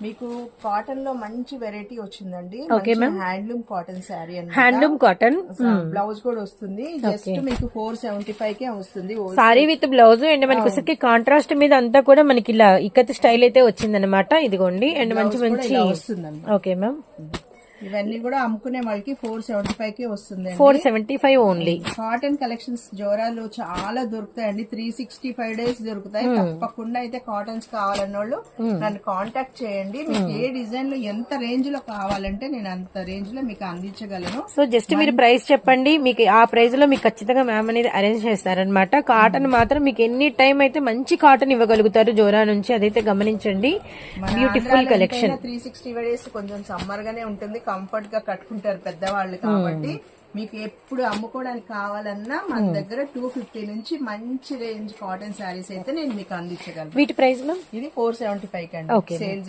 మీకు కాటన్ లో మంచి వెరైటీ వచ్చిందండి. హ్యాండ్లూమ్ కాటన్ శారీ అని, హ్యాండ్లూమ్ కాటన్ బ్లౌజ్ కూడా వస్తుంది. జస్ట్ మీకు 475 కే వస్తుంది సారీ విత్ బ్లౌజ్. అండ్ మనకి వచ్చేసరికి కాంట్రాస్ట్ మీద అంతా కూడా మనకి ఇలా ఇక్కత్ స్టైల్ అయితే వచ్చిందనమాట. ఇదిగోండి. అండ్ మంచి మంచి వస్తుందండి. Okay ma'am. ఇవన్నీ కూడా అమ్ముకునే వాళ్ళకి 475 కే వస్తుంది. 475 ఓన్లీ. కాటన్ కలెక్షన్స్ జోరాలు చాలా దొరుకుతాయండి. 365 డేస్ దొరుకుతాయి. తప్పకుండా అయితే కాటన్స్ కావాలన్న వాళ్ళు నన్ను కాంటాక్ట్ చేయండి. మీకు ఏ డిజైన్ లో ఎంత రేంజ్ లో కావాలంటే నేను అంత రేంజ్ లో మీకు అందించగలను. సో జస్ట్ మీరు ప్రైస్ చెప్పండి, మీకు ఆ ప్రైస్ లో మీకు ఖచ్చితంగా మ్యామ్ అనేది అరేంజ్ చేస్తారనమాట. కాటన్ మాత్రం మీకు ఎన్ని టైం అయితే మంచి కాటన్ ఇవ్వగలుగుతారు జోరా నుంచి, అదైతే గమనించండి. Beautiful collection. 365 డేస్ కొంచెం సమ్మర్ గానే ఉంటుంది, కంఫర్ట్ గా కట్టుకుంటారు పెద్దవాళ్ళు కాబట్టి. మీకు ఎప్పుడు అమ్ముకోవడానికి కావాలన్నా మన దగ్గర 250 నుంచి మంచి రేంజ్ కాటన్ శారీస్ అయితే నేను మీకు అందించగలను. వీటి ప్రైస్ లో ఇది 475 అండి. సేల్